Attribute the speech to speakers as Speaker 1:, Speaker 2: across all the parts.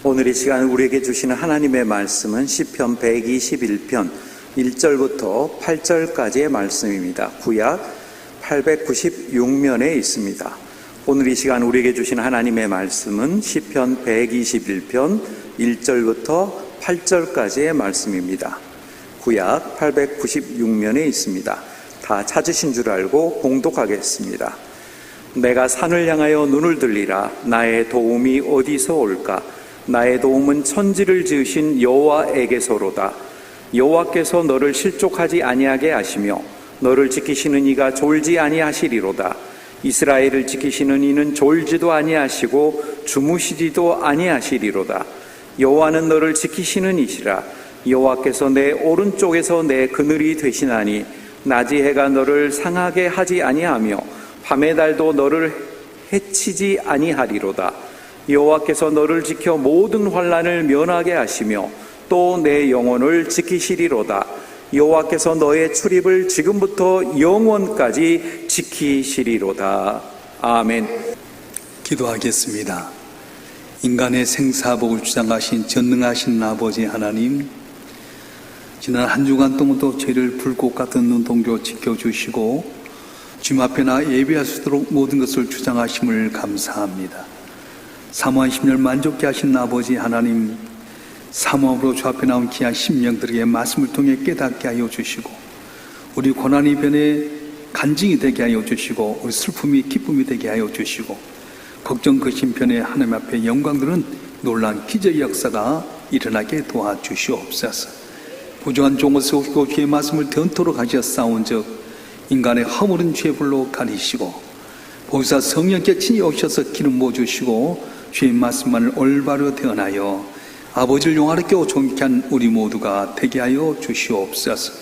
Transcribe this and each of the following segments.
Speaker 1: 오늘 이 시간 우리에게 주시는 하나님의 말씀은 시편 121편 1절부터 8절까지의 말씀입니다. 구약 896면에 있습니다. 오늘 이 시간 우리에게 주시는 하나님의 말씀은 시편 121편 1절부터 8절까지의 말씀입니다. 구약 896면에 있습니다. 다 찾으신 줄 알고 봉독하겠습니다. 내가 산을 향하여 눈을 들리라. 나의 도움이 어디서 올까? 나의 도움은 천지를 지으신 여호와에게서로다. 여호와께서 너를 실족하지 아니하게 하시며 너를 지키시는 이가 졸지 아니하시리로다. 이스라엘을 지키시는 이는 졸지도 아니하시고 주무시지도 아니하시리로다. 여호와는 너를 지키시는 이시라. 여호와께서 내 오른쪽에서 내 그늘이 되시나니 낮이 해가 너를 상하게 하지 아니하며 밤의 달도 너를 해치지 아니하리로다. 여호와께서 너를 지켜 모든 환난을 면하게 하시며 또 내 영혼을 지키시리로다. 여호와께서 너의 출입을 지금부터 영원까지 지키시리로다. 아멘.
Speaker 2: 기도하겠습니다. 인간의 생사복을 주장하신 전능하신 아버지 하나님, 지난 한 주간 동안도 죄를 불꽃 같은 눈동자로 지켜주시고 주님 앞에 나 예배할 수 있도록 모든 것을 주장하심을 감사합니다. 사모한 심령을 만족케 하신 아버지 하나님, 사모함으로 주 앞에 나온 귀한 심령들에게 말씀을 통해 깨닫게 하여 주시고 우리 고난이 변해 간증이 되게 하여 주시고 우리 슬픔이 기쁨이 되게 하여 주시고 걱정 그 심편에 하나님 앞에 영광들은 놀라운 기적의 역사가 일어나게 도와주시옵소서. 부정한 종을 세우시고 주의 말씀을 전토록 하셨사온즉 인간의 허물은 죄불로 가리시고 보혜사 성령께 친히 오셔서 기름 부어주시고 주의 말씀만을 올바로 대언하여 아버지를 영화롭게 존귀케 한 우리 모두가 되게 하여 주시옵소서.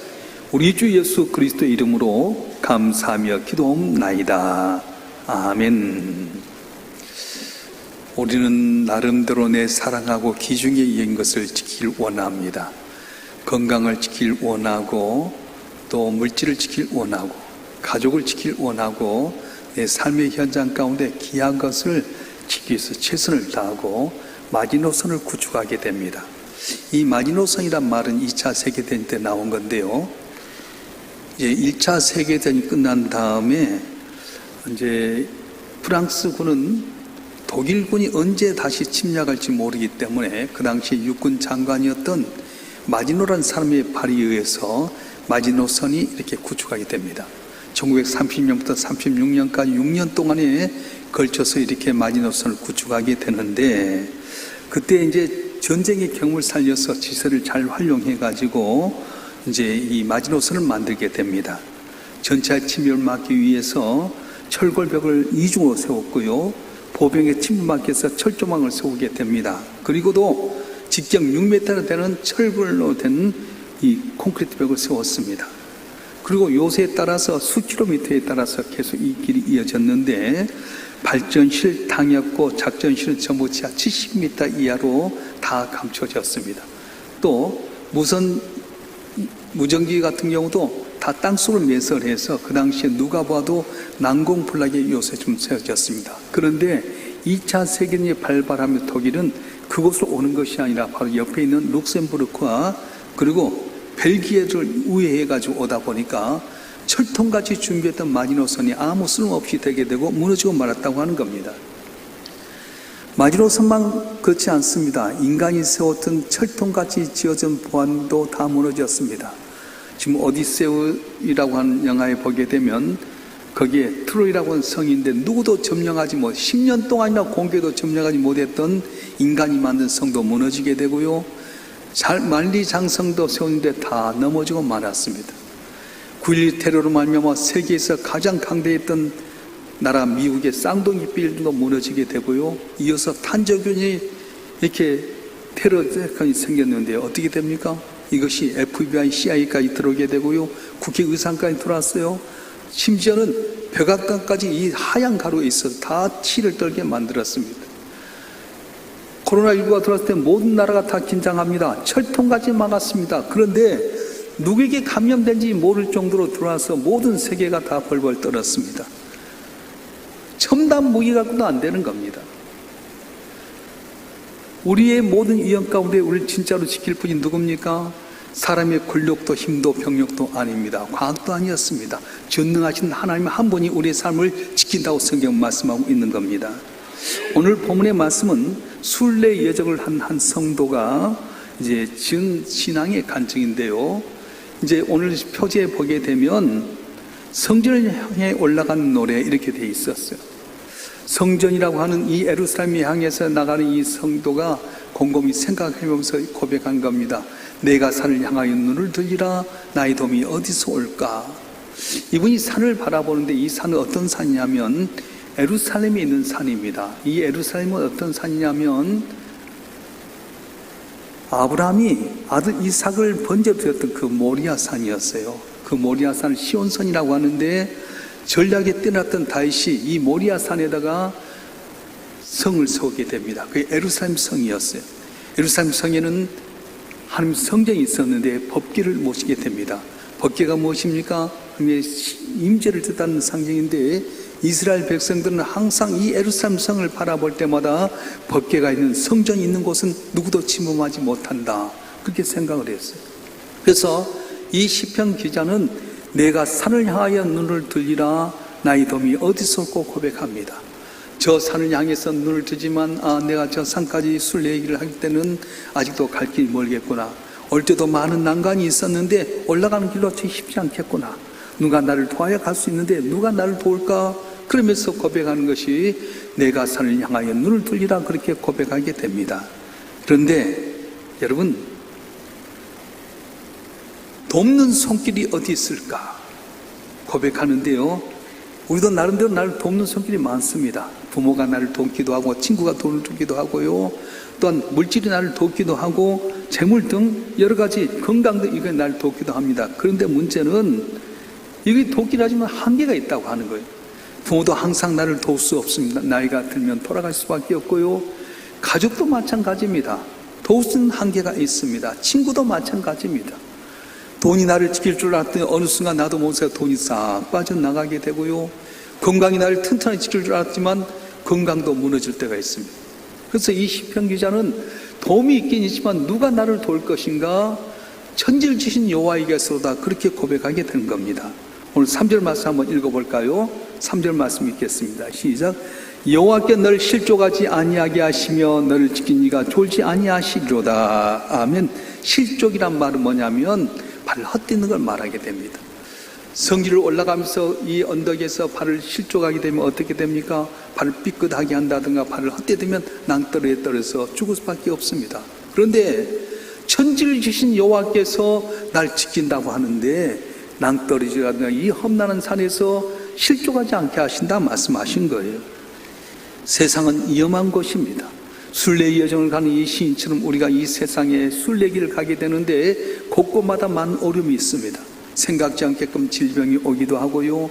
Speaker 2: 우리 주 예수 그리스도의 이름으로 감사하며 기도옵나이다. 아멘. 우리는 나름대로 내 사랑하고 기중에 이은 것을 지키길 원합니다. 건강을 지키길 원하고 또 물질을 지키길 원하고 가족을 지키길 원하고 내 삶의 현장 가운데 귀한 것을 지키기 위해서 최선을 다하고 마지노선을 구축하게 됩니다. 이 마지노선이란 말은 2차 세계대전 때 나온 건데요. 이제 1차 세계대전이 끝난 다음에 이제 프랑스군은 독일군이 언제 다시 침략할지 모르기 때문에 그 당시 육군 장관이었던 마지노라는 사람의 발의에 의해서 마지노선이 이렇게 구축하게 됩니다. 1930년부터 36년까지 6년 동안에 걸쳐서 이렇게 마지노선을 구축하게 되는데 그때 이제 전쟁의 경험을 살려서 지세를 잘 활용해 가지고 이제 이 마지노선을 만들게 됩니다. 전차 침입을 막기 위해서 철골벽을 이중으로 세웠고요. 보병의 침입을 막기 위해서 철조망을 세우게 됩니다. 그리고도 직경 6m나 되는 철골로 된 이 콘크리트 벽을 세웠습니다. 그리고 요새에 따라서 수킬로미터에 따라서 계속 이 길이 이어졌는데 발전실, 당역고 작전실은 전부 지하 70m 이하로 다 감춰졌습니다. 또 무전기 같은 경우도 다 땅속으로 매설해서 그 당시에 누가 봐도 난공불락의 요새 좀 세워졌습니다. 그런데 2차 세계대전이 발발하며 독일은 그곳으로 오는 것이 아니라 바로 옆에 있는 룩셈부르크와 그리고 벨기에를 우회해가지고 오다 보니까 철통같이 준비했던 마지노선이 아무 쓸모없이 되게 되고 무너지고 말았다고 하는 겁니다. 마지노선만 그렇지 않습니다. 인간이 세웠던 철통같이 지어진 보안도 다 무너졌습니다. 지금 오디세우라고 하는 영화에 보게 되면 거기에 트로이라고 하는 성인데 누구도 점령하지 못 10년 동안이나 공개도 점령하지 못했던 인간이 만든 성도 무너지게 되고요. 만리장성도 세우는데 다 넘어지고 말았습니다. 9.11 테러로 말미암아 세계에서 가장 강대했던 나라 미국의 쌍둥이 빌딩도 무너지게 되고요. 이어서 탄저균이 이렇게 테러 사건이 생겼는데 어떻게 됩니까? 이것이 FBI, CIA까지 들어오게 되고요. 국회의상까지 들어왔어요. 심지어는 백악관까지 이 하얀 가루에 있어서 다 치를 떨게 만들었습니다. 코로나19가 들어왔을 때 모든 나라가 다 긴장합니다. 철통까지 막았습니다. 그런데 누구에게 감염된지 모를 정도로 들어와서 모든 세계가 다 벌벌 떨었습니다. 첨단 무기 갖고도 안 되는 겁니다. 우리의 모든 위험 가운데 우리를 진짜로 지킬 분이 누굽니까? 사람의 권력도 힘도 병력도 아닙니다. 과학도 아니었습니다. 전능하신 하나님 한 분이 우리의 삶을 지킨다고 성경은 말씀하고 있는 겁니다. 오늘 본문의 말씀은 순례 여정을 한 성도가 이제 지은 신앙의 간증인데요. 이제 오늘 표지에 보게 되면 성전을 향해 올라가는 노래 이렇게 돼 있었어요. 성전이라고 하는 이 예루살렘을 향해서 나가는 이 성도가 곰곰이 생각해보면서 고백한 겁니다. 내가 산을 향하여 눈을 들리라. 나의 도움이 어디서 올까? 이분이 산을 바라보는데 이 산은 어떤 산이냐면 예루살렘에 있는 산입니다. 이 예루살렘은 어떤 산이냐면 아브라함이 아들 이삭을 번제드렸던 그 모리아 산이었어요. 그 모리아 산을 시온산이라고 하는데 전략에 뛰어났던 다윗이 이 모리아 산에다가 성을 세우게 됩니다. 그게 예루살렘 성이었어요. 예루살렘 성에는 하나님 성전이 있었는데 법궤를 모시게 됩니다. 법궤가 무엇입니까? 하나님의 임재를 뜻하는 상징인데 이스라엘 백성들은 항상 이 예루살렘 성을 바라볼 때마다 법궤가 있는 성전이 있는 곳은 누구도 침범하지 못한다. 그렇게 생각을 했어요. 그래서 이 시편 기자는 내가 산을 향하여 눈을 들리라. 나의 도움이 어디서 올까 고백합니다. 저 산을 향해서 눈을 뜨지만 내가 저 산까지 순례 길을 할 때는 아직도 갈 길이 멀겠구나. 올 때도 많은 난관이 있었는데 올라가는 길로 쉽지 않겠구나. 누가 나를 도와야 갈 수 있는데 누가 나를 도울까? 그러면서 고백하는 것이 내가 산을 향하여 눈을 들리라 그렇게 고백하게 됩니다. 그런데 여러분, 돕는 손길이 어디 있을까? 고백하는데요. 우리도 나름대로 나를 돕는 손길이 많습니다. 부모가 나를 돕기도 하고 친구가 돈을 주기도 하고요. 또한 물질이 나를 돕기도 하고 재물 등 여러 가지 건강도 이게 나를 돕기도 합니다. 그런데 문제는 이게 돕긴 하지만 한계가 있다고 하는 거예요. 부모도 항상 나를 도울 수 없습니다. 나이가 들면 돌아갈 수밖에 없고요. 가족도 마찬가지입니다. 도울 수 있는 한계가 있습니다. 친구도 마찬가지입니다. 돈이 나를 지킬 줄 알았더니 어느 순간 나도 모르게 돈이 싹 빠져나가게 되고요. 건강이 나를 튼튼하게 지킬 줄 알았지만 건강도 무너질 때가 있습니다. 그래서 이 시편 기자는 도움이 있긴 있지만 누가 나를 도울 것인가? 천지를 지신 여호와에게서다 그렇게 고백하게 되는 겁니다. 오늘 3절 말씀 한번 읽어볼까요? 3절 말씀 읽겠습니다. 시작. 여호와께 너를 실족하지 아니하게 하시며 너를 지킨 이가 졸지 아니하시리로다. 아멘. 실족이란 말은 뭐냐면 발을 헛디는 걸 말하게 됩니다. 성지를 올라가면서 이 언덕에서 발을 실족하게 되면 어떻게 됩니까? 발을 삐끗하게 한다든가 발을 헛디디면 낭떠러에 떨어져 죽을 수밖에 없습니다. 그런데 천지를 지신 여호와께서 날 지킨다고 하는데 낭떠러지라든가 이 험난한 산에서 실족하지 않게 하신다 말씀하신 거예요. 세상은 위험한 곳입니다. 순례의 여정을 가는 이 시인처럼 우리가 이 세상에 순례길을 가게 되는데 곳곳마다 많은 어려움이 있습니다. 생각지 않게끔 질병이 오기도 하고요.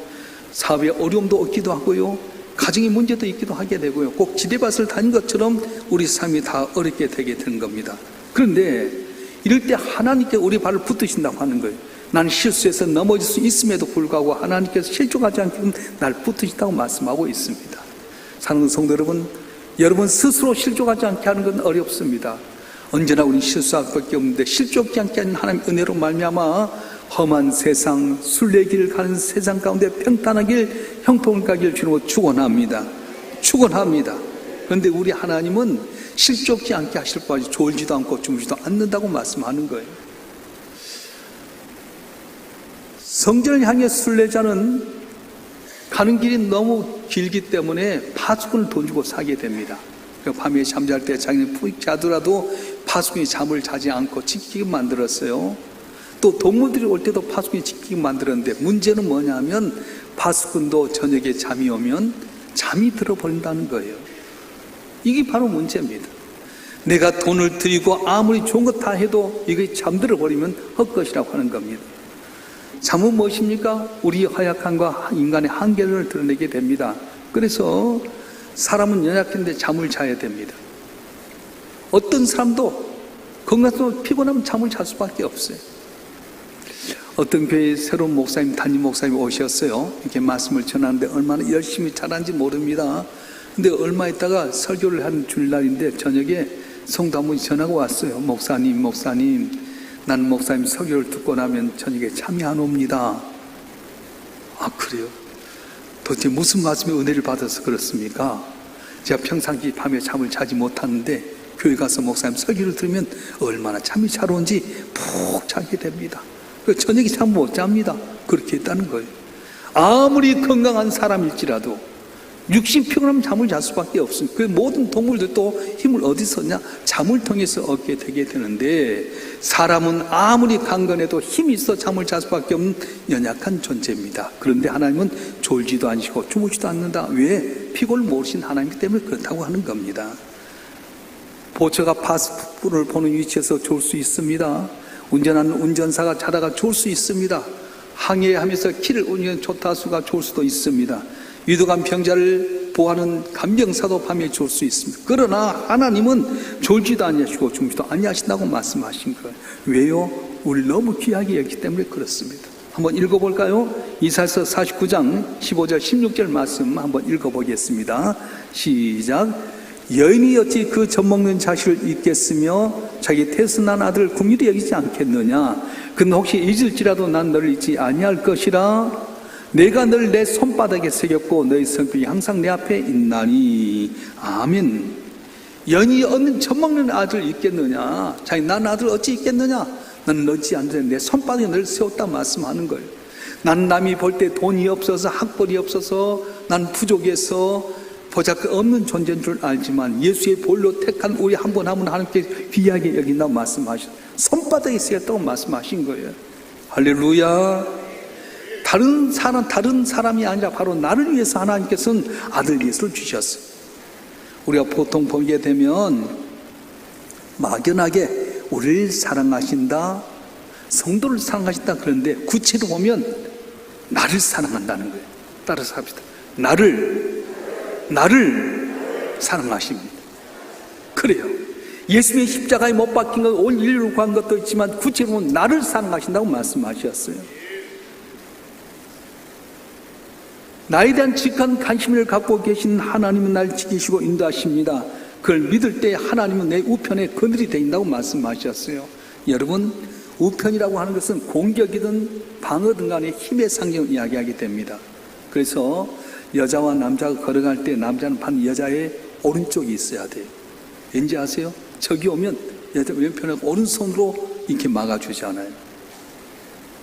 Speaker 2: 사회에 어려움도 오기도 하고요. 가정의 문제도 있기도 하게 되고요. 꼭 지대밭을 다닌 것처럼 우리 삶이 다 어렵게 되게 되는 겁니다. 그런데 이럴 때 하나님께 우리 발을 붙드신다고 하는 거예요. 나는 실수해서 넘어질 수 있음에도 불구하고 하나님께서 실족하지 않게끔 날 붙드신다고 말씀하고 있습니다. 사랑하는 성도 여러분 스스로 실족하지 않게 하는 건 어렵습니다. 언제나 우리는 실수할 밖에 없는데 실족하지 않게 하는 하나님의 은혜로 말미암아 험한 세상, 순례길을 가는 세상 가운데 평탄하길 형통을 가길 주로 축원합니다. 축원합니다. 그런데 우리 하나님은 실족지 않게 하실 바지 졸지도 않고 주무지도 않는다고 말씀하는 거예요. 성전을 향해 순례자는 가는 길이 너무 길기 때문에 파수꾼을 돈 주고 사게 됩니다. 밤에 잠잘 때 자기는 푹 자더라도 파수꾼이 잠을 자지 않고 지키게 만들었어요. 또 동물들이 올 때도 파수꾼이 지키게 만들었는데 문제는 뭐냐면 파수꾼도 저녁에 잠이 오면 잠이 들어버린다는 거예요. 이게 바로 문제입니다. 내가 돈을 들이고 아무리 좋은 것 다 해도 이게 잠들어 버리면 헛것이라고 하는 겁니다. 잠은 무엇입니까? 우리의 허약함과 인간의 한계를 드러내게 됩니다. 그래서 사람은 연약한데 잠을 자야 됩니다. 어떤 사람도 건강해서 피곤하면 잠을 잘 수밖에 없어요. 어떤 교회에 새로운 목사님, 담임 목사님이 오셨어요. 이렇게 말씀을 전하는데 얼마나 열심히 잘하는지 모릅니다. 근데 얼마 있다가 설교를 하는 주일날인데 저녁에 성도 한 분이 전화가 왔어요. 목사님, 나는 목사님 설교를 듣고 나면 저녁에 잠이 안 옵니다. 아, 그래요? 도대체 무슨 말씀에 은혜를 받아서 그렇습니까? 제가 평상시 밤에 잠을 자지 못하는데 교회 가서 목사님 설교를 들으면 얼마나 잠이 잘 오는지 푹 자게 됩니다. 저녁에 잠 못 잡니다. 그렇게 했다는 거예요. 아무리 건강한 사람일지라도 60평은 잠을 잘 수밖에 없습니다. 그 모든 동물들도 힘을 어디서 얻냐? 잠을 통해서 얻게 되게 되는데, 사람은 아무리 강건해도 힘이 있어 잠을 잘 수밖에 없는 연약한 존재입니다. 그런데 하나님은 졸지도 않으시고 주무지도 않는다. 왜? 피곤을 모르신 하나님이기 때문에 그렇다고 하는 겁니다. 보초가 파스풀을 보는 위치에서 졸 수 있습니다. 운전하는 운전사가 자다가 졸 수 있습니다. 항해하면서 길을 운전하는 조타수가 졸 수도 있습니다. 위독한 병자를 보호하는 간병사도 밤에 졸 수 있습니다. 그러나 하나님은 졸지도 아니하시고 주무지도 아니하신다고 말씀하신 거예요. 왜요? 우리를 너무 귀하게 여기기 때문에 그렇습니다. 한번 읽어볼까요? 이사야서 49장 15절 16절 말씀 한번 읽어보겠습니다. 시작. 여인이 어찌 그 젖먹는 자식을 잊겠으며 자기 태순한 아들을 긍휼히 여기지 않겠느냐? 그는 혹시 잊을지라도 난 너를 잊지 아니할 것이라. 내가 늘 내 손바닥에 새겼고 너의 성품이 항상 내 앞에 있나니. 아멘. 여인이 얻는 젖먹는 아들을 잊겠느냐? 자기 난 아들 어찌 잊겠느냐? 나는 얻지 않는데 내 손바닥에 늘 세웠다 말씀하는 거예요. 난 남이 볼 때 돈이 없어서 학벌이 없어서 난 부족해서 보잘것없는 존재인 줄 알지만 예수의 볼로 택한 우리 한 분 한 분 하나님께 귀하게 여긴다고 말씀하신, 손바닥에 쓰였다고 말씀하신 거예요. 할렐루야. 다른 사람이 아니라 바로 나를 위해서 하나님께서는 아들 예수를 주셨어요. 우리가 보통 보게 되면 막연하게 우리를 사랑하신다, 성도를 사랑하신다 그런데 구체로 보면 나를 사랑한다는 거예요. 따라서 합시다. 나를 사랑하십니다. 그래요. 예수의 십자가에 못 박힌 건 온 인류를 구한 것도 있지만 구체로 보면 나를 사랑하신다고 말씀하셨어요. 나에 대한 직한 관심을 갖고 계신 하나님은 날 지키시고 인도하십니다. 그걸 믿을 때 하나님은 내 우편에 그늘이 되신다고 말씀하셨어요. 여러분, 우편이라고 하는 것은 공격이든 방어든 간에 힘의 상징을 이야기하게 됩니다. 그래서 여자와 남자가 걸어갈 때 남자는 반 여자의 오른쪽이 있어야 돼요. 왠지 아세요? 적이 오면 여자 왼편에 오른손으로 이렇게 막아주잖아요.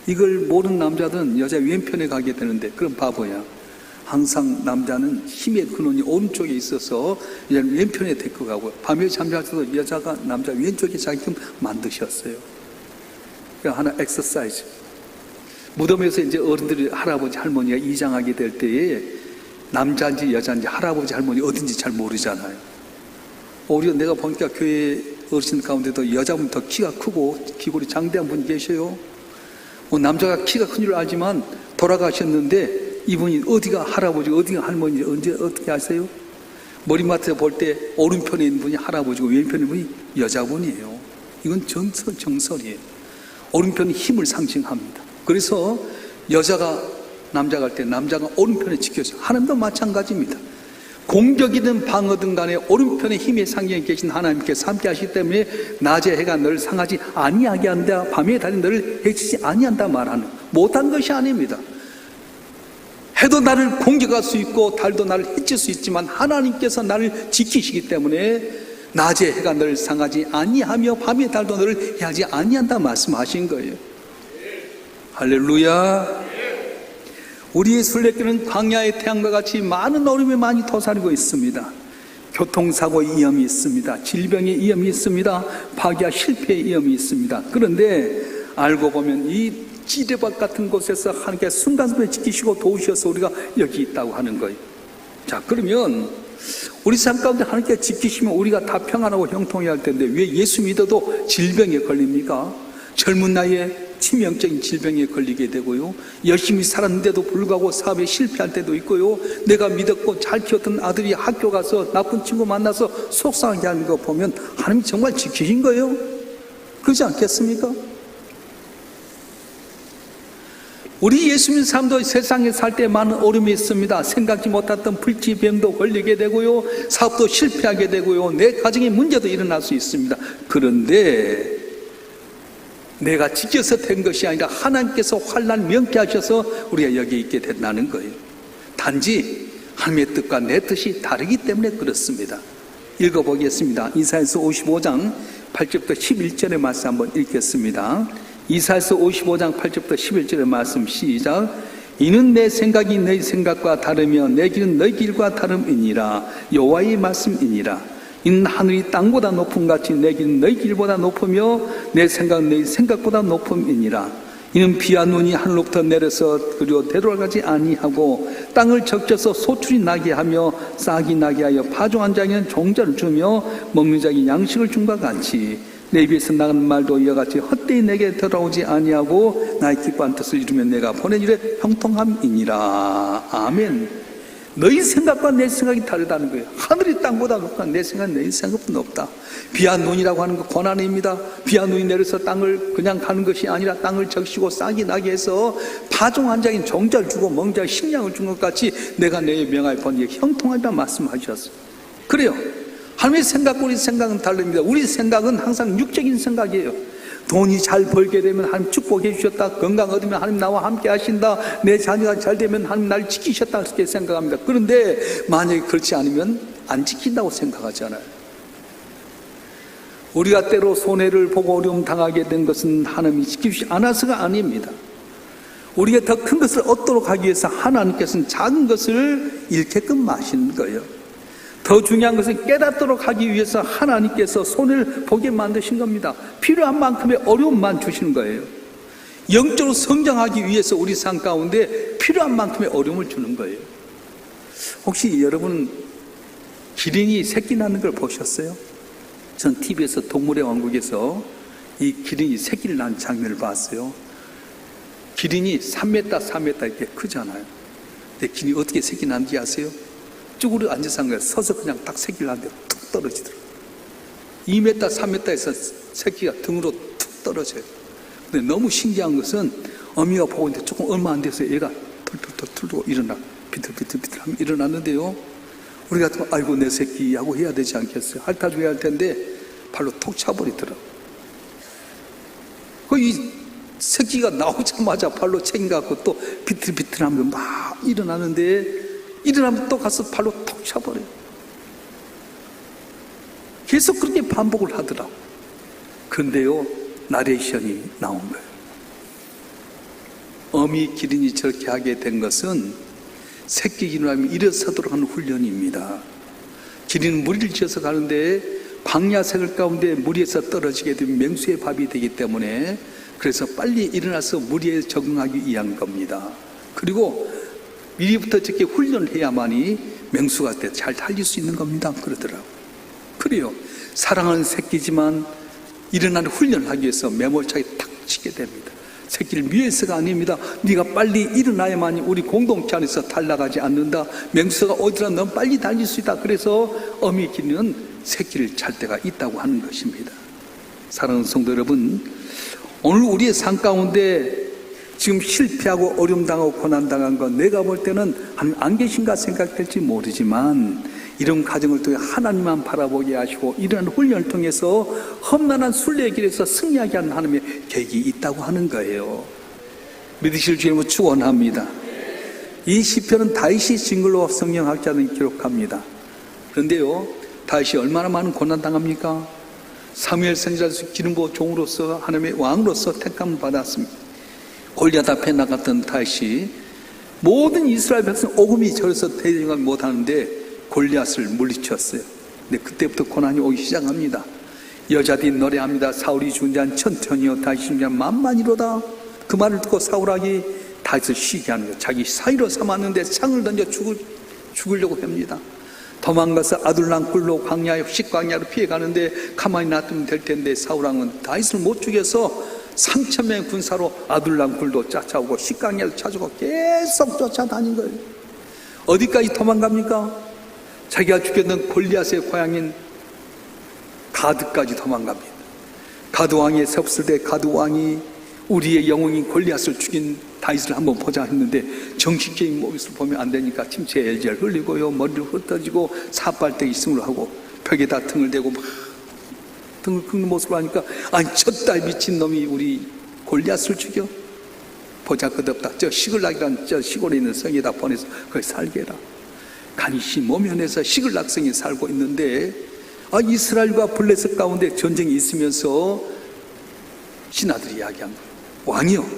Speaker 2: 이걸 모르는 남자들은 여자 왼편에 가게 되는데 그럼 바보야. 항상 남자는 힘의 근원이 오른쪽에 있어서 여자는 왼편에 데리고 가고, 밤에 잠잘 때도 여자가 남자 왼쪽에 자기끔 만드셨어요. 그러니까 하나 엑서사이즈. 무덤에서 이제 어른들이 할아버지 할머니가 이장하게 될 때에 남자인지 여자인지 할아버지 할머니 어딘지 잘 모르잖아요. 오히려 내가 보니까 교회 어르신 가운데도 여자분 더 키가 크고 기골이 장대한 분이 계셔요. 남자가 키가 큰 줄 알지만 돌아가셨는데 이분이 어디가 할아버지 어디가 할머니 언제 어떻게 아세요? 머리맡에 볼 때 오른편에 있는 분이 할아버지고 왼편에 있는 분이 여자분이에요. 이건 정설이에요. 오른편이 힘을 상징합니다. 그래서 여자가 남자가 할 때 남자가 오른편에 지켜져요. 하나님도 마찬가지입니다. 공격이든 방어든 간에 오른편에 힘의 상징에 계신 하나님께서 함께 하시기 때문에 낮에 해가 너를 상하지 아니하게 한다, 밤에 달이 너를 해치지 아니한다 말하는, 못한 것이 아닙니다. 해도 나를 공격할 수 있고 달도 나를 해칠 수 있지만 하나님께서 나를 지키시기 때문에 낮에 해가 너를 상하지 아니하며 밤에 달도 너를 해하지 아니한다 말씀하신 거예요. 할렐루야. 우리의 순례길은 광야의 태양과 같이 많은 어려움이 많이 도사리고 있습니다. 교통사고의 위험이 있습니다. 질병의 위험이 있습니다. 파괴와 실패의 위험이 있습니다. 그런데 알고 보면 이 지대밭 같은 곳에서 하나님께 순간순간 지키시고 도우셔서 우리가 여기 있다고 하는 거예요. 자, 그러면 우리 삶 가운데 하나님께 지키시면 우리가 다 평안하고 형통해야 할 텐데 왜 예수 믿어도 질병에 걸립니까? 젊은 나이에 치명적인 질병에 걸리게 되고요, 열심히 살았는데도 불구하고 사업에 실패할 때도 있고요, 내가 믿었고 잘 키웠던 아들이 학교 가서 나쁜 친구 만나서 속상하게 하는 거 보면 하나님이 정말 지키신 거예요? 그렇지 않겠습니까? 우리 예수 믿는 사람도 세상에 살 때 많은 어려움이 있습니다. 생각지 못했던 불치병도 걸리게 되고요, 사업도 실패하게 되고요, 내 가정의 문제도 일어날 수 있습니다. 그런데 내가 지켜서 된 것이 아니라 하나님께서 환난 명쾌하셔서 우리가 여기 있게 된다는 거예요. 단지 하나님의 뜻과 내 뜻이 다르기 때문에 그렇습니다. 읽어보겠습니다. 이사야서 55장 8절부터 11절의 말씀 한번 읽겠습니다. 이사야서 55장 8절부터 11절의 말씀 시작. 이는 내 생각이 너희 생각과 다르며 내 길은 너희 길과 다름이니라. 여호와의 말씀이니라. 이는 하늘이 땅보다 높음 같이 내 길은 너희 길보다 높으며 내 생각은 너희 생각보다 높음이니라. 이는 비와 눈이 하늘로부터 내려서 그리고 되돌아가지 아니하고 땅을 적셔서 소출이 나게 하며 싹이 나게 하여 파종한 자에게는 종자를 주며 먹는 자에게 양식을 준 바 같이 내 입에서 나가는 말도 이와 같이 헛되이 내게 돌아오지 아니하고 나의 기뻐한 뜻을 이루면 내가 보낸 일에 형통함이니라. 아멘. 너희 생각과 내 생각이 다르다는 거예요. 하늘이 땅보다 높다. 내 생각은 내 생각보다 높다. 비와 눈이라고 하는 건 고난입니다. 비와 눈이 내려서 땅을 그냥 가는 것이 아니라 땅을 적시고 싹이 나게 해서 파종한 자에게 종자를 주고 먹는 자에게 식량을 준 것 같이 내가 내 명하에 본 일에 형통하다 말씀하셨어요. 그래요. 하나님의 생각과 우리 생각은 다릅니다. 우리 생각은 항상 육적인 생각이에요. 돈이 잘 벌게 되면 하나님 축복해 주셨다. 건강 얻으면 하나님 나와 함께 하신다. 내 자녀가 잘 되면 하나님 나를 지키셨다. 그렇게 생각합니다. 그런데 만약에 그렇지 않으면 안 지킨다고 생각하잖아요. 우리가 때로 손해를 보고 어려움 당하게 된 것은 하나님이 지키시지 않아서가 아닙니다. 우리가 더 큰 것을 얻도록 하기 위해서 하나님께서는 작은 것을 잃게끔 마시는 거예요. 더 중요한 것은 깨닫도록 하기 위해서 하나님께서 손을 보게 만드신 겁니다. 필요한 만큼의 어려움만 주시는 거예요. 영적으로 성장하기 위해서 우리 삶 가운데 필요한 만큼의 어려움을 주는 거예요. 혹시 여러분 기린이 새끼 낳는 걸 보셨어요? 전 TV에서 동물의 왕국에서 이 기린이 새끼를 낳는 장면을 봤어요. 기린이 3m, 4m 이렇게 크잖아요. 근데 기린이 어떻게 새끼 낳는지 아세요? 쭈그려 앉아서 한 거예요. 서서 그냥 딱 새끼를 낳는데 툭 떨어지더라고요. 2m, 3m에서 새끼가 등으로 툭 떨어져요. 근데 너무 신기한 것은 어미가 보고 있는데 조금 얼마 안 돼서 얘가 털털털 털고 일어나 비틀비틀비틀 하면 일어났는데요. 우리 같으면 아이고 내 새끼 하고 해야 되지 않겠어요? 핥아줘야 할 텐데 발로 톡 차버리더라고요. 이 새끼가 나오자마자 발로 챙겨갖고 또 비틀비틀하면 막 일어나는데 일어나면 또 가서 발로 톡 차버려요. 계속 그렇게 반복을 하더라고요. 그런데요, 나레이션이 나온 거예요. 어미 기린이 저렇게 하게 된 것은 새끼 기린이 일어서도록 하는 훈련입니다. 기린은 무리를 지어서 가는데 광야 생활 가운데 무리에서 떨어지게 되면 맹수의 밥이 되기 때문에 그래서 빨리 일어나서 무리에 적응하기 위한 겁니다. 그리고 미리부터 저렇게 훈련을 해야만이 맹수가 돼 잘 달릴 수 있는 겁니다. 그러더라고요. 그래요. 사랑하는 새끼지만 일어나는 훈련을 하기 위해서 매몰차게 탁 치게 됩니다. 새끼를 위해서가 아닙니다. 네가 빨리 일어나야만이 우리 공동체 안에서 탈락하지 않는다. 맹수가 어디라 넌 빨리 달릴 수 있다. 그래서 어미 기린은 새끼를 찰 때가 있다고 하는 것입니다. 사랑하는 성도 여러분, 오늘 우리의 삶 가운데 지금 실패하고 어려움 당하고 고난 당한 건 내가 볼 때는 하나님 안 계신가 생각될지 모르지만 이런 과정을 통해 하나님만 바라보게 하시고 이러한 훈련을 통해서 험난한 순례의 길에서 승리하게 하는 하나님의 계획이 있다고 하는 거예요. 믿으실 줄 여러분 축원합니다. 이 시편은 다윗이 쓴 걸로 성경학자들은 기록합니다. 그런데요, 다윗이 얼마나 많은 고난 당합니까? 사무엘 선지자로서 기름 부어 종으로서 하나님의 왕으로서 택함을 받았습니다. 골리앗 앞에 나갔던 다윗이 모든 이스라엘 백성 오금이 저려서 대적을 못하는데 골리앗을 물리쳤어요. 근데 그때부터 고난이 오기 시작합니다. 여자들이 노래합니다. 사울이 죽은 자는 천천히요 다윗이 죽은 자는 만만이로다. 그 말을 듣고 사울하기 다윗을 쉬게 하는 거예요. 자기 사위로 삼았는데 창을 던져 죽으려고 합니다. 도망가서 아둘람 굴로 광야에 식광야로 피해가는데 가만히 놔두면 될 텐데 사울왕은 다윗을 못 죽여서 3,000명의 군사로 아둘람 굴도 쫓아오고 식광야를 찾아오고 계속 쫓아다닌 거예요. 어디까지 도망갑니까? 자기가 죽였던 골리앗의 고향인 가드까지 도망갑니다. 가드 왕이 섰을 때 가드 왕이 우리의 영웅인 골리앗을 죽인 다윗을 한번 보자 했는데 정식적인 모습을 보면 안 되니까 침체에 엘젤 흘리고요, 머리를 흩어지고 사발대기 승을 하고 벽에다 등을 대고 막 등을 긁는 모습을 하니까 아니 쳤다 미친놈이 우리 골리앗을 죽여? 보잘것없다. 저 시글락이라는 저 시골에 있는 성에다 보내서 거기 살게 해라. 간신히 모면에서 시글락성에 살고 있는데 이스라엘과 블레셋 가운데 전쟁이 있으면서 신하들이 이야기한 거예요. 왕이요,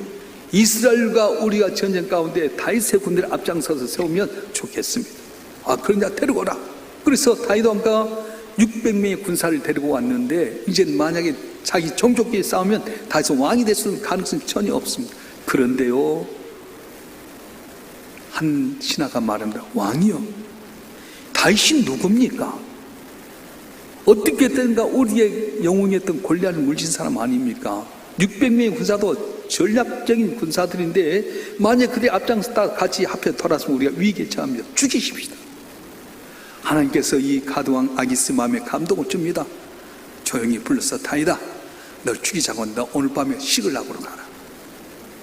Speaker 2: 이스라엘과 우리가 전쟁 가운데 다윗의 군대를 앞장서서 세우면 좋겠습니다. 그러냐 데리고 오라. 그래서 다윗 왕가 600명의 군사를 데리고 왔는데 이제 만약에 자기 종족끼리 싸우면 다윗은 왕이 될 수 있는 가능성이 전혀 없습니다. 그런데요, 한 신하가 말합니다. 왕이요, 다윗이 누굽니까? 어떻게 된가 우리의 영웅이었던 골리앗을 물린 사람 아닙니까? 600명의 군사도 전략적인 군사들인데 만약 그들 앞장서다 같이 합해 돌아서면 우리가 위기에 처합니다. 죽이십시다. 하나님께서 이 가드왕 아기스 마음에 감동을 줍니다. 조용히 불러서 다윗아, 널 죽이자고 너 오늘 밤에 시글락으로 가라.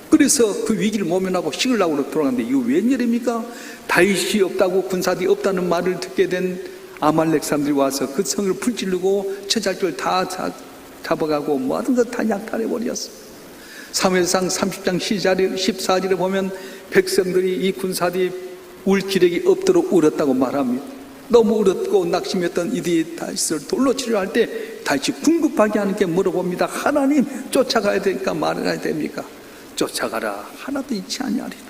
Speaker 2: 그래서 그 위기를 모면하고 시글락으로 돌아가는데 이거 웬일입니까? 다윗이 없다고, 군사들이 없다는 말을 듣게 된 아말렉 사람들이 와서 그 성을 불지르고 처자들 다 잡아가고 모든 것 다 약탈해버렸어. 사무엘상 30장 14절에 보면 백성들이 이 군사들이 울 기력이 없도록 울었다고 말합니다. 너무 울었고 낙심했던 이들이 다윗을 돌로 치료할 때 다윗이 궁급하게 하는 게 물어봅니다. 하나님 쫓아가야 되니까 말해야 됩니까? 쫓아가라. 하나도 잃지 아니하리라.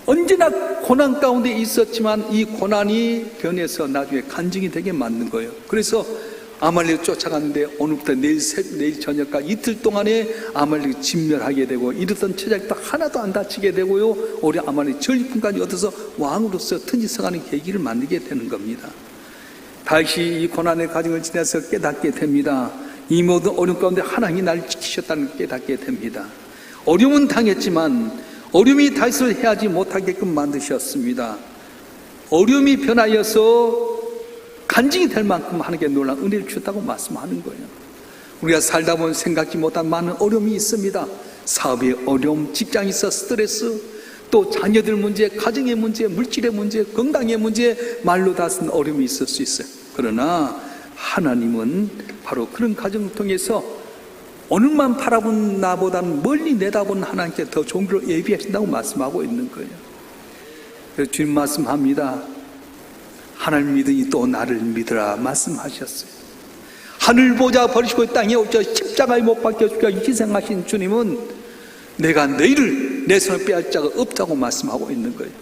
Speaker 2: 언제나 고난 가운데 있었지만 이 고난이 변해서 나중에 간증이 되게 만든 거예요. 그래서 아말렉을 쫓아갔는데 오늘부터 내일 저녁까지 이틀 동안에 아말렉을 진멸하게 되고 이르던 처자들도 하나도 안 다치게 되고요, 우리 아말렉 전리품까지 얻어서 왕으로서 통치성하는 계기를 만들게 되는 겁니다. 다윗이 이 고난의 과정을 지나서 깨닫게 됩니다. 이 모든 어려움 가운데 하나님이 나를 지키셨다는 걸 깨닫게 됩니다. 어려움은 당했지만 어려움이 다윗을 해하지 못하게끔 만드셨습니다. 어려움이 변하여서 간증이 될 만큼 하나님께 놀라운 은혜를 주셨다고 말씀하는 거예요. 우리가 살다 보면 생각지 못한 많은 어려움이 있습니다. 사업의 어려움, 직장에서 스트레스, 또 자녀들 문제, 가정의 문제, 물질의 문제, 건강의 문제, 말로 다 쓴 어려움이 있을 수 있어요. 그러나 하나님은 바로 그런 과정을 통해서 오늘만 바라본 나보다는 멀리 내다본 하나님께 더 좋은 길을 예비하신다고 말씀하고 있는 거예요. 그래서 주님 말씀합니다. 하나님 믿으니 또 나를 믿으라 말씀하셨어요. 하늘 보자 버리시고 땅에 오셔 십자가에 못 박혀 죽여 희생하신 주님은 내가 너희를 내 손에 빼앗을 자가 없다고 말씀하고 있는 거예요.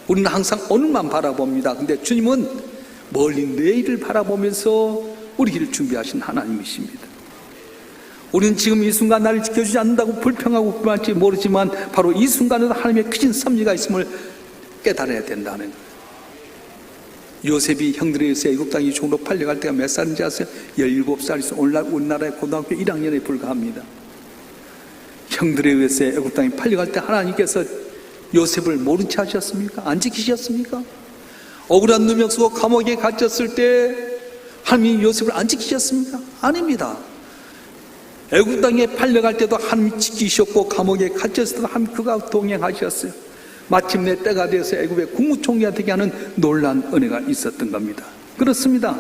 Speaker 2: 우리는 항상 오늘만 바라봅니다. 근데 주님은 멀리 내일을 바라보면서 우리 길을 준비하신 하나님이십니다. 우리는 지금 이 순간 나를 지켜주지 않는다고 불평하고 불만할지 모르지만 바로 이 순간에도 하나님의 크신 섭리가 있음을 깨달아야 된다는 거예요. 요셉이 형들에 의해서 애굽 땅에 종으로 팔려갈 때가 몇 살인지 아세요? 17살이서 오늘날 우리나라의 고등학교 1학년에 불과합니다. 형들에 의해서 애굽 땅에 팔려갈 때 하나님께서 요셉을 모른 채 하셨습니까? 안 지키셨습니까? 억울한 누명 쓰고 감옥에 갇혔을 때 하나님이 요셉을 안 지키셨습니까? 아닙니다. 애굽 땅에 팔려갈 때도 하나님이 지키셨고 감옥에 갇혔을 때도 하나님 그가 동행하셨어요. 마침내 때가 되어서 애굽의 국무총리가 되게 하는 놀라운 은혜가 있었던 겁니다. 그렇습니다.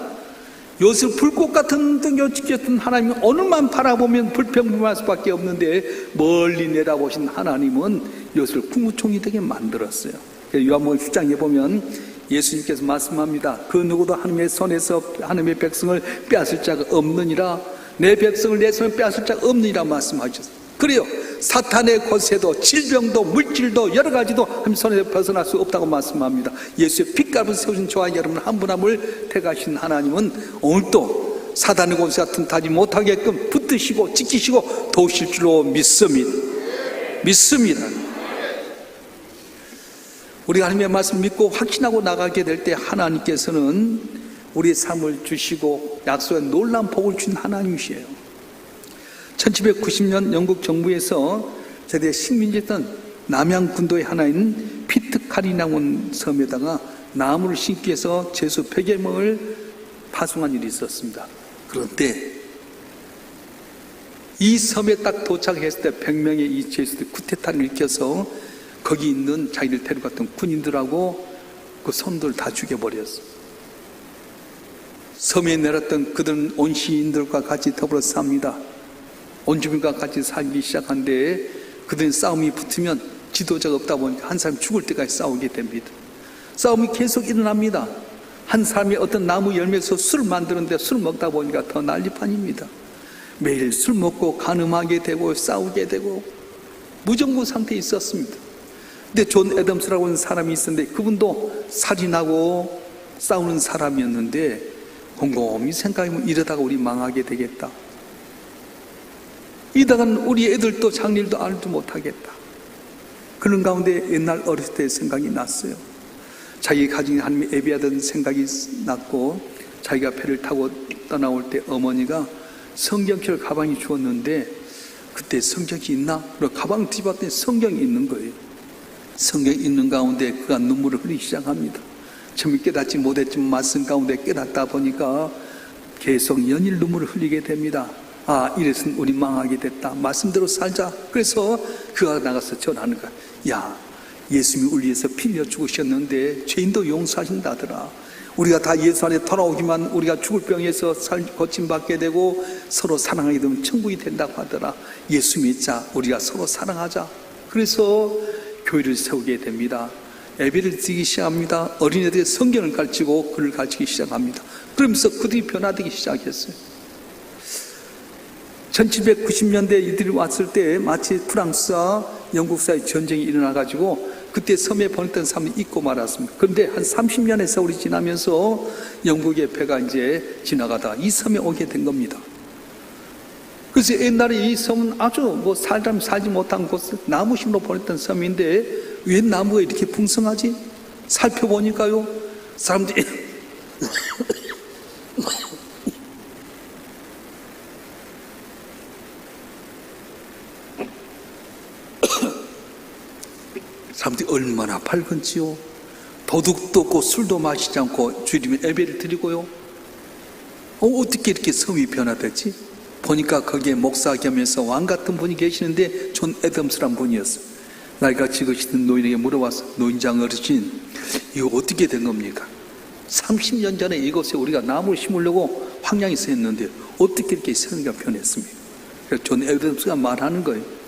Speaker 2: 요셉 불꽃 같은 등을 지켰던 하나님은 오늘만 바라보면 불평불만할 수밖에 없는데 멀리 내다보신 하나님은 요셉을 국무총리 되게 만들었어요. 요한복음 10장에 보면 예수님께서 말씀합니다. 그 누구도 하나님의 손에서 하나님의 백성을 빼앗을 자가 없느니라. 내 백성을 내 손에 빼앗을 자가 없느니라 말씀하셨어요. 그래요. 사탄의 권세도 질병도 물질도 여러 가지도 하나님 손에서 벗어날 수 없다고 말씀합니다. 예수의 핏값을 세우신 저와 여러분 한 분 한 분을 택하신 하나님은 오늘도 사탄의 권세가 틈타지 못하게끔 붙드시고 지키시고 도우실 줄로 믿습니다. 우리가 하나님의 말씀 믿고 확신하고 나가게 될 때 하나님께서는 우리의 삶을 주시고 약속의 놀라운 복을 준 하나님이시에요. 1790년 영국 정부에서 세계 식민지였던 남양 군도의 하나인 피트카리나온 섬에다가 나무를 심기 위해서 제수 100여 명을 파송한 일이 있었습니다. 그런데 이 섬에 딱 도착했을 때 100명의 이 죄수들이 쿠데타를 일으켜서 거기 있는 자기를 데려갔던 군인들하고 그 손들 다 죽여버렸어. 섬에 내렸던 그들은 온 시인들과 같이 더불어 삽니다. 온 주민과 같이 살기 시작한데 그들은 싸움이 붙으면 지도자가 없다 보니까 한 사람이 죽을 때까지 싸우게 됩니다. 싸움이 계속 일어납니다. 한 사람이 어떤 나무 열매에서 술을 만드는데 술 먹다 보니까 더 난리판입니다. 매일 술 먹고 간음하게 되고 싸우게 되고 무정부 상태에 있었습니다. 근데 존 애덤스라고 하는 사람이 있었는데 그분도 살인하고 싸우는 사람이었는데 곰곰이 생각하면 이러다가 우리 망하게 되겠다. 이러다가는 우리 애들도 장일도 알도 못하겠다. 그런 가운데 옛날 어렸을 때 생각이 났어요. 자기 가정에 하나님이 예배하던 생각이 났고 자기가 배를 타고 떠나올 때 어머니가 성경책 가방에 주었는데 그때 성경이 있나? 그래서 가방을 뒤집었더니 성경이 있는 거예요. 성경이 있는 가운데 그가 눈물을 흘리기 시작합니다. 처음에 깨닫지 못했지만 말씀 가운데 깨닫다 보니까 계속 연일 눈물을 흘리게 됩니다. 아, 이래서는 우리 망하게 됐다. 말씀대로 살자. 그래서 그가 나가서 전하는 거야. 야, 예수님이 우리 위해서 피 흘려 죽으셨는데 죄인도 용서하신다더라. 우리가 다 예수 안에 돌아오기만 우리가 죽을 병에서 고침받게 되고 서로 사랑하게 되면 천국이 된다고 하더라. 예수 믿자. 우리가 서로 사랑하자. 그래서 교회를 세우게 됩니다. 예배를 드리기 시작합니다. 어린애들이 성경을 가르치고 글을 가르치기 시작합니다. 그러면서 그들이 변화되기 시작했어요. 1790년대 이들이 왔을 때 마치 프랑스와 영국 사이 전쟁이 일어나가지고 그때 섬에 보냈던 사람이 잊고 말았습니다. 그런데 한 30년의 세월이 지나면서 영국의 배가 이제 지나가다가 이 섬에 오게 된 겁니다. 그래서 옛날에 이 섬은 아주 살자면 살지 못한 곳, 나무심으로 보냈던 섬인데 왜 나무가 이렇게 풍성하지? 살펴보니까요, 사람들이 사람들이 얼마나 밝은지요. 도둑도 없고 술도 마시지 않고 주님의 예배를 드리고요. 어떻게 이렇게 섬이 변화됐지? 보니까 거기에 목사 겸해서 왕 같은 분이 계시는데 존 애덤스란 분이었어요. 나이가 지긋이던 노인에게 물어봤어. 노인장 어르신, 이거 어떻게 된 겁니까? 30년 전에 이곳에 우리가 나무를 심으려고 황량에서 했는데 어떻게 이렇게 섬이가 변했습니까? 그래서 존 애덤스가 말하는 거예요.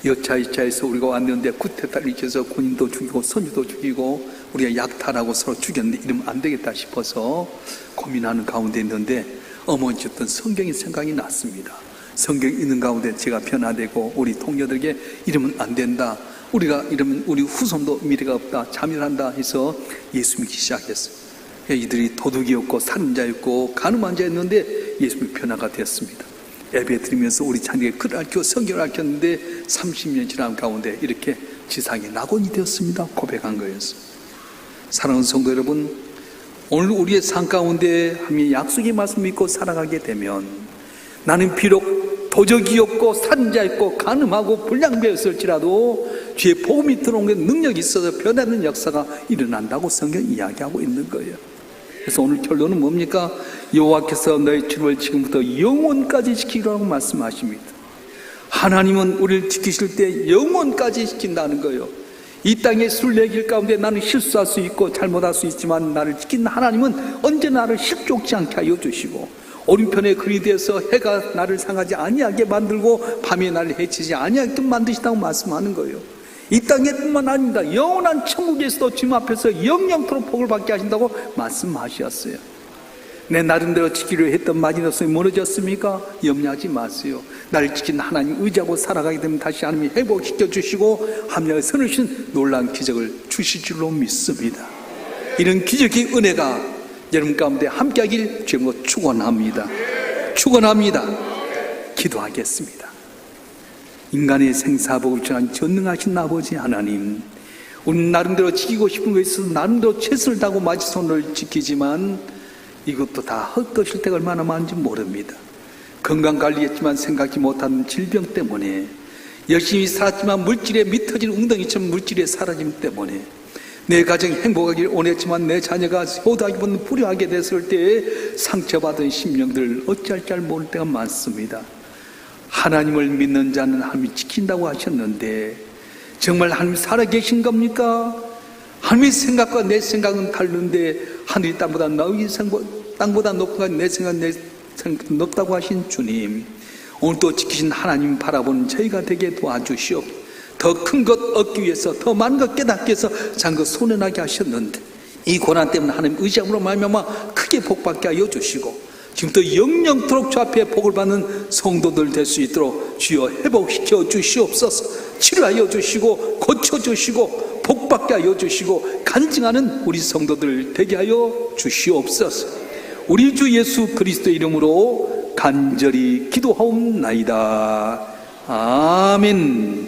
Speaker 2: 여차여차해서 우리가 왔는데 쿠데타를 일으켜서 군인도 죽이고 선주도 죽이고 우리가 약탈하고 서로 죽였는데 이러면 안 되겠다 싶어서 고민하는 가운데 있는데 어머니 줬던 성경이 생각이 났습니다. 성경이 있는 가운데 제가 변화되고 우리 동료들에게 이러면 안 된다. 우리가 이러면 우리 후손도 미래가 없다. 자멸한다 해서 예수 믿기 시작했어요. 이들이 도둑이었고 살인자였고 간음한 자였는데 예수님이 변화가 되었습니다. 예배 드리면서 우리 자녀에게 글을 알려 성경을 알렸는데 30년 지난 가운데 이렇게 지상에 낙원이 되었습니다. 고백한 거였어요. 사랑하는 성도 여러분, 오늘 우리의 삶 가운데 하나님의 약속의 말씀 믿고 살아가게 되면 나는 비록 도적이었고 살인자였고 간음하고 불량배였을지라도 주의 복음이 들어온 게 능력이 있어서 변하는 역사가 일어난다고 성경이 이야기하고 있는 거예요. 그래서 오늘 결론은 뭡니까? 여호와께서 너희 주를 지금부터 영원까지 지키라고 말씀하십니다. 하나님은 우리를 지키실 때 영원까지 지킨다는 거예요. 이 땅의 순례길 가운데 나는 실수할 수 있고 잘못할 수 있지만 나를 지키는 하나님은 언제나 나를 실족지 않게 하여 주시고 오른편에 그리 되어서 해가 나를 상하지 아니하게 만들고 밤에 나를 해치지 아니하게 만드시다고 말씀하는 거예요. 이 땅에 뿐만 아닙니다. 영원한 천국에서도 주님 앞에서 영영토록 복을 받게 하신다고 말씀하셨어요. 내 나름대로 지키려 했던 마지노선이 무너졌습니까? 염려하지 마세요. 나를 지킨 하나님 의지하고 살아가게 되면 다시 하나님이 회복시켜 주시고 합력을 선으신 놀라운 기적을 주실 줄로 믿습니다. 이런 기적의 은혜가 여러분 가운데 함께하길 주님으로 축원합니다. 기도하겠습니다. 인간의 생사복을 전한 전능하신 아버지 하나님, 우리는 나름대로 지키고 싶은 것에 있어서 나름대로 최선을 다하고 마지손을 지키지만 이것도 다 헛것일 때가 얼마나 많은지 모릅니다. 건강관리했지만 생각지 못한 질병 때문에, 열심히 살았지만 물질에 미터진 웅덩이처럼 물질에 사라짐 때문에, 내 가정이 행복하길 원했지만 내 자녀가 효도하기보다는 불효하게 됐을 때에 상처받은 심령들 어찌할 줄 모를 때가 많습니다. 하나님을 믿는 자는 하나님이 지킨다고 하셨는데 정말 하나님 살아계신 겁니까? 하나님의 생각과 내 생각은 다른데 하늘이 땅보다 높고 내 생각은 높다고 하신 주님, 오늘 또 지키신 하나님 바라보는 저희가 되게 도와주시옵소서. 더 큰 것 얻기 위해서, 더 많은 것 깨닫기 위해서 장거 손해나게 하셨는데 이 고난 때문에 하나님 의지함으로 말미암아 크게 복받게 하여 주시고 지금부터 영영토록 주 앞에 복을 받는 성도들 될 수 있도록 주여 회복시켜 주시옵소서. 치료하여 주시고 고쳐주시고 복받게 하여 주시고 간증하는 우리 성도들 되게 하여 주시옵소서. 우리 주 예수 그리스도의 이름으로 간절히 기도하옵나이다. 아멘.